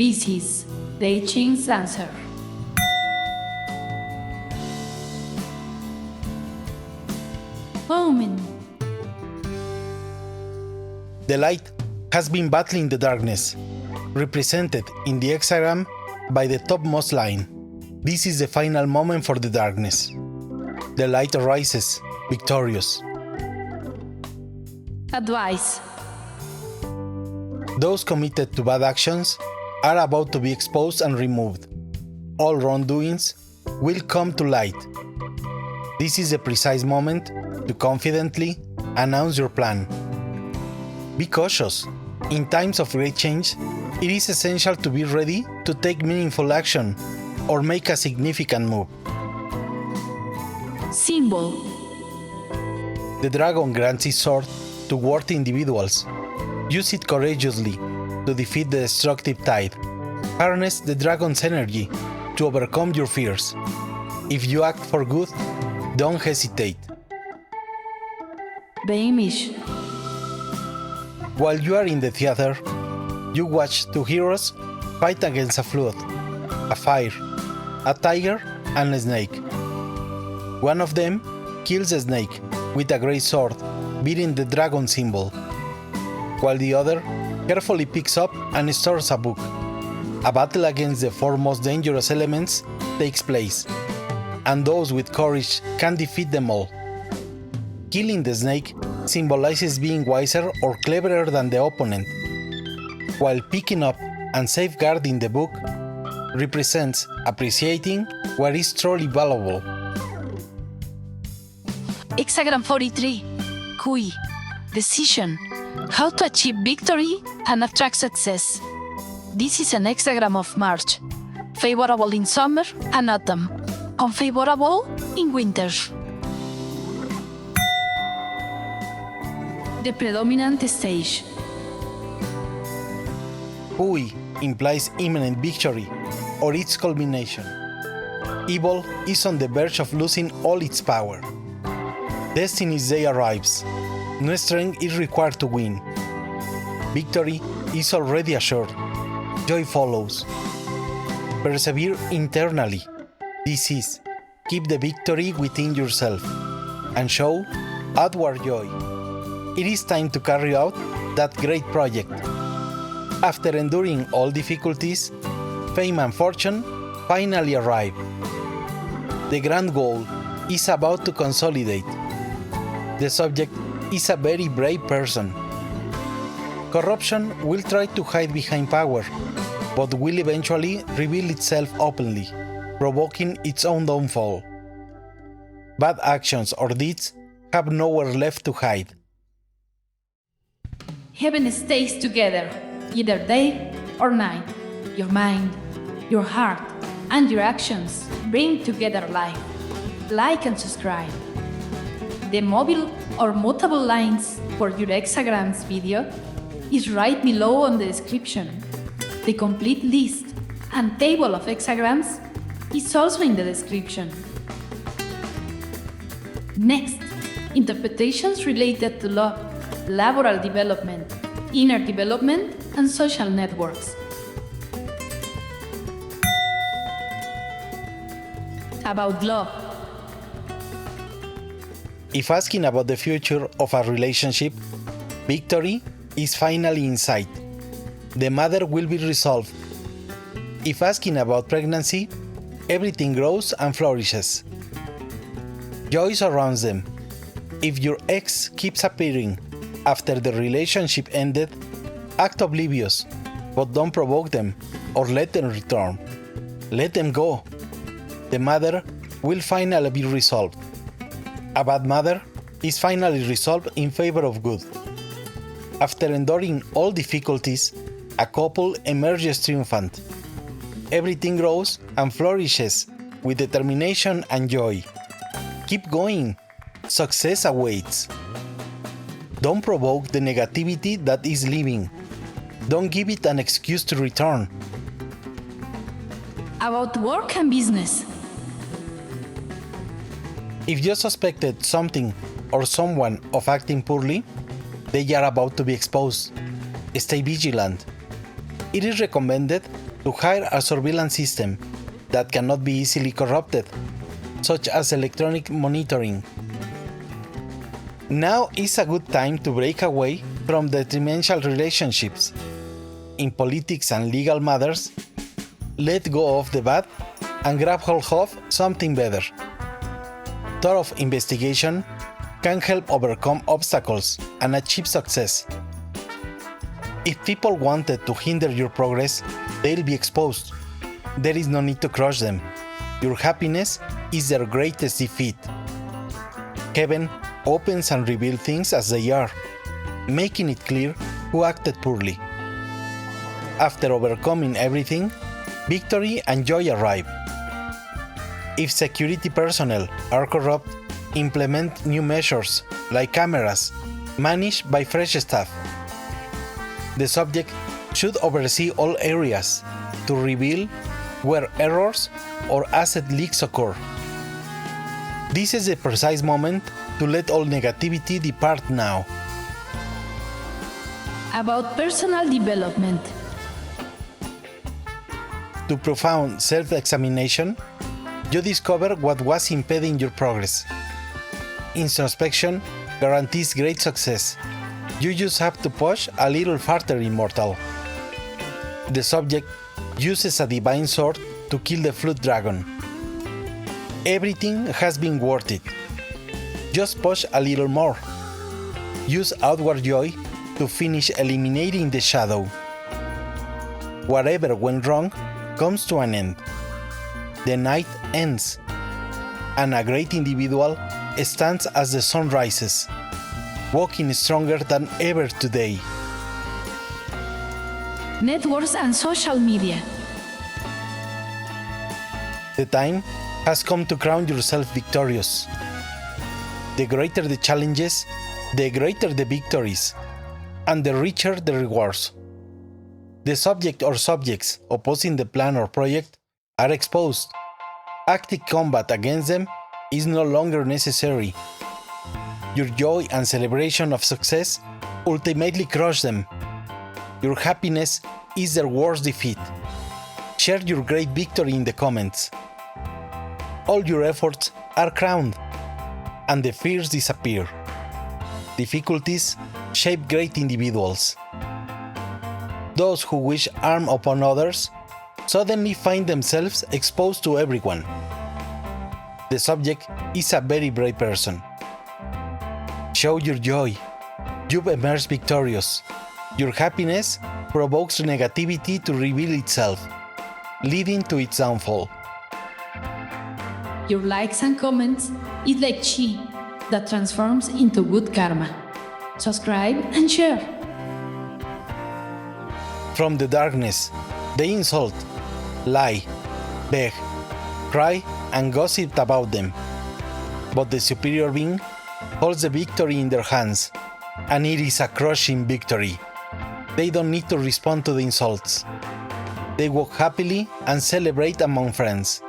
This is the I Ching's answer. Omen. The light has been battling the darkness, represented in the hexagram by the topmost line. This is the final moment for the darkness. The light arises, victorious. Advice. Those committed to bad actions are about to be exposed and removed. All wrongdoings will come to light. This is the precise moment to confidently announce your plan. Be cautious. In times of great change, it is essential to be ready to take meaningful action or make a significant move. Symbol. The dragon grants its sword to worthy individuals. Use it courageously to defeat the destructive tide. Harness the dragon's energy to overcome your fears. If you act for good, don't hesitate. The image. While you are in the theater, you watch two heroes fight against a flood, a fire, a tiger, and a snake. One of them kills a snake with a great sword, beating the dragon symbol, while the other carefully picks up and stores a book. A battle against the four most dangerous elements takes place, and those with courage can defeat them all. Killing the snake symbolizes being wiser or cleverer than the opponent, while picking up and safeguarding the book represents appreciating what is truly valuable. Hexagram 43. Kuai. Decision. How to achieve victory and attract success. This is an hexagram of March. Favorable in summer and autumn. Unfavorable in winter. The predominant stage. Kuai implies imminent victory or its culmination. Evil is on the verge of losing all its power. Destiny's day arrives. No strength is required to win. Victory is already assured. Joy follows. Persevere internally. This is, keep the victory within yourself and show outward joy. It is time to carry out that great project. After enduring all difficulties, fame and fortune finally arrive. The grand goal is about to consolidate. The subject is a very brave person. Corruption will try to hide behind power, but will eventually reveal itself openly, provoking its own downfall. Bad actions or deeds have nowhere left to hide. Heaven stays together, either day or night. Your mind, your heart, and your actions bring together life. Like and subscribe. The mobile or mutable lines for your hexagrams video is right below on the description. The complete list and table of hexagrams is also in the description. Next, interpretations related to love, laboral development, inner development, and social networks. About love. If asking about the future of a relationship, victory is finally in sight. The matter will be resolved. If asking about pregnancy, everything grows and flourishes. Joy surrounds them. If your ex keeps appearing after the relationship ended, act oblivious, but don't provoke them or let them return. Let them go. The matter will finally be resolved. A bad matter is finally resolved in favor of good. After enduring all difficulties, a couple emerges triumphant. Everything grows and flourishes with determination and joy. Keep going. Success awaits. Don't provoke the negativity that is leaving. Don't give it an excuse to return. About work and business. If you suspected something or someone of acting poorly, they are about to be exposed. Stay vigilant. it is recommended to hire a surveillance system that cannot be easily corrupted, such as electronic monitoring. Now is a good time to break away from detrimental relationships. In politics and legal matters, let go of the bad and grab hold of something better. Thorough investigation can help overcome obstacles and achieve success. If people wanted to hinder your progress, they'll be exposed. There is no need to crush them. Your happiness is their greatest defeat. Heaven opens and reveals things as they are, making it clear who acted poorly. After overcoming everything, victory and joy arrive. If security personnel are corrupt, implement new measures like cameras, managed by fresh staff. The subject should oversee all areas to reveal where errors or asset leaks occur. This is the precise moment to let all negativity depart now. About personal development. To profound self-examination, you discover what was impeding your progress. Introspection guarantees great success. You just have to push a little farther, immortal. The subject uses a divine sword to kill the flood dragon. Everything has been worth it. Just push a little more. Use outward joy to finish eliminating the shadow. Whatever went wrong comes to an end. The night ends, and a great individual stands as the sun rises, walking stronger than ever today. Networks and social media. The time has come to crown yourself victorious. The greater the challenges, the greater the victories, and the richer the rewards. The subject or subjects opposing the plan or project are exposed. Active combat against them is no longer necessary. Your joy and celebration of success ultimately crush them. Your happiness is their worst defeat. Share your great victory in the comments. All your efforts are crowned, and the fears disappear. Difficulties shape great individuals. Those who wish harm upon others suddenly find themselves exposed to everyone. The subject is a very brave person. Show your joy. You've emerged victorious. Your happiness provokes negativity to reveal itself, leading to its downfall. Your likes and comments is like chi that transforms into good karma. Subscribe and share. From the darkness, they insult, lie, beg, cry, and gossip about them. But the superior being holds the victory in their hands, and it is a crushing victory. They don't need to respond to the insults. They walk happily and celebrate among friends.